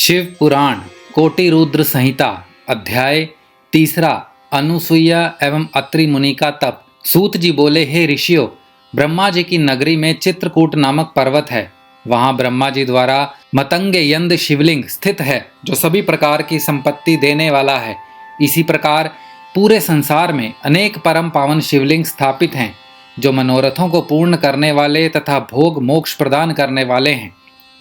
शिव पुराण कोटि रुद्र संहिता अध्याय तीसरा। अनुसुईया एवं अत्रि मुनि का तप। सूत जी बोले, हे ऋषियों, ब्रह्मा जी की नगरी में चित्रकूट नामक पर्वत है। वहां ब्रह्मा जी द्वारा मतंगे यंद शिवलिंग स्थित है, जो सभी प्रकार की संपत्ति देने वाला है। इसी प्रकार पूरे संसार में अनेक परम पावन शिवलिंग स्थापित हैं, जो मनोरथों को पूर्ण करने वाले तथा भोग मोक्ष प्रदान करने वाले हैं।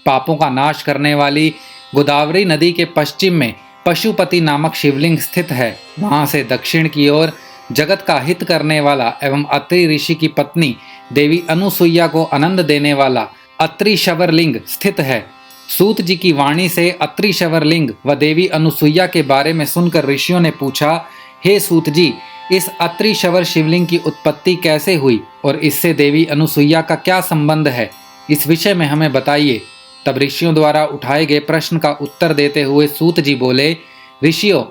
पापों का नाश करने वाली गोदावरी नदी के पश्चिम में पशुपति नामक शिवलिंग स्थित है। वहां से दक्षिण की ओर जगत का हित करने वाला एवं अत्रि ऋषि की पत्नी देवी अनुसुईया को आनंद देने वाला अत्रि शवरलिंग स्थित है। सूत जी की वाणी से अत्रि शवरलिंग व देवी अनुसुईया के बारे में सुनकर ऋषियों ने पूछा, हे सूत जी, इस अत्रि शवर शिवलिंग की उत्पत्ति कैसे हुई और इससे देवी अनुसुईया का क्या संबंध है? इस विषय में हमें बताइए। तब ऋषियों द्वारा उठाए गए प्रश्न का उत्तर देते हुए सूत जी बोले, ऋषियों,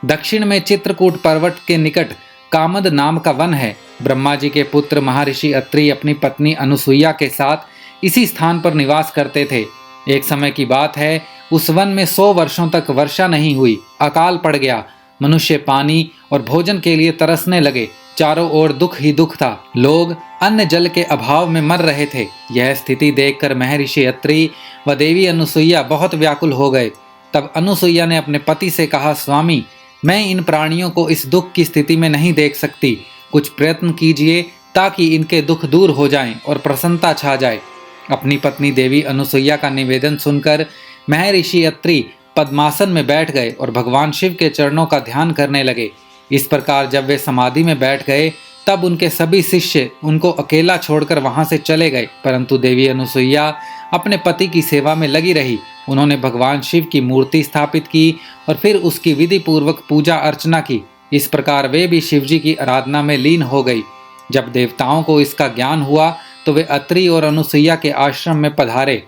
दक्षिण में चित्रकूट पर्वत के निकट कामद नाम का वन है। ब्रह्मा जी के पुत्र महर्षि अत्रि अपनी पत्नी अनुसुईया के साथ इसी स्थान पर निवास करते थे। एक समय की बात है, उस वन में 100 वर्षों तक वर्षा नहीं हुई। अकाल पड़ गया। मनुष्य पानी और भोजन के लिए तरसने लगे। चारों ओर दुख ही दुख था। लोग अन्न जल के अभाव में मर रहे थे। यह स्थिति देखकर महर्षि अत्रि व देवी अनुसुईया बहुत व्याकुल हो गए। तब अनुसुईया ने अपने पति से कहा, स्वामी, मैं इन प्राणियों को इस दुख की स्थिति में नहीं देख सकती। कुछ प्रयत्न कीजिए ताकि इनके दुख दूर हो जाएं और प्रसन्नता छा जाए। अपनी पत्नी देवी अनुसुईया का निवेदन सुनकर महर्षि अत्रि पद्मासन में बैठ गए और भगवान शिव के चरणों का ध्यान करने लगे। इस प्रकार जब वे समाधि में बैठ गए, तब उनके सभी शिष्य उनको अकेला छोड़कर वहां से चले गए। परंतु देवी अनुसुईया अपने पति की सेवा में लगी रही। उन्होंने भगवान शिव की मूर्ति स्थापित की और फिर उसकी विधि पूर्वक पूजा अर्चना की। इस प्रकार वे भी शिव जी की आराधना में लीन हो गई। जब देवताओं को इसका ज्ञान हुआ तो वे अत्रि और अनुसुईया के आश्रम में पधारे।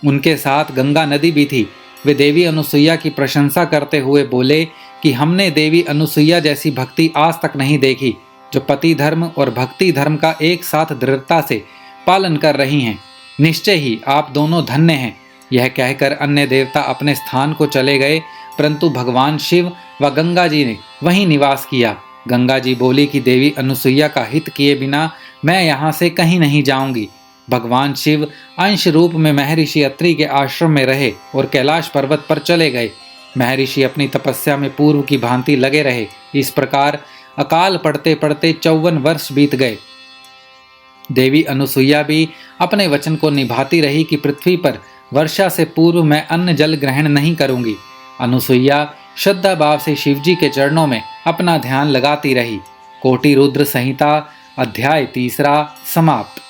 उनके साथ गंगा नदी भी थी। वे देवी अनुसुईया की प्रशंसा करते हुए बोले कि हमने देवी अनुसुईया जैसी भक्ति आज तक नहीं देखी, जो पति धर्म और भक्ति धर्म का एक साथ दृढ़ता से पालन कर रही हैं। निश्चय ही आप दोनों धन्य हैं। यह कहकर अन्य देवता अपने स्थान को चले गए, परंतु भगवान शिव व गंगा जी ने वहीं निवास किया। गंगा जी बोली कि देवी अनुसुईया का हित किए बिना मैं यहाँ से कहीं नहीं जाऊंगी। भगवान शिव अंश रूप में महर्षि अत्रि के आश्रम में रहे और कैलाश पर्वत पर चले गए। महर्षि अपनी तपस्या में पूर्व की भांति लगे रहे। इस प्रकार अकाल पड़ते पड़ते 54 वर्ष बीत गए। देवी अनुसुईया भी अपने वचन को निभाती रही कि पृथ्वी पर वर्षा से पूर्व मैं अन्न जल ग्रहण नहीं करूंगी। अनुसुईया श्रद्धा भाव से शिवजी के चरणों में अपना ध्यान लगाती रही। कोटि रुद्र संहिता अध्याय तीसरा समाप्त।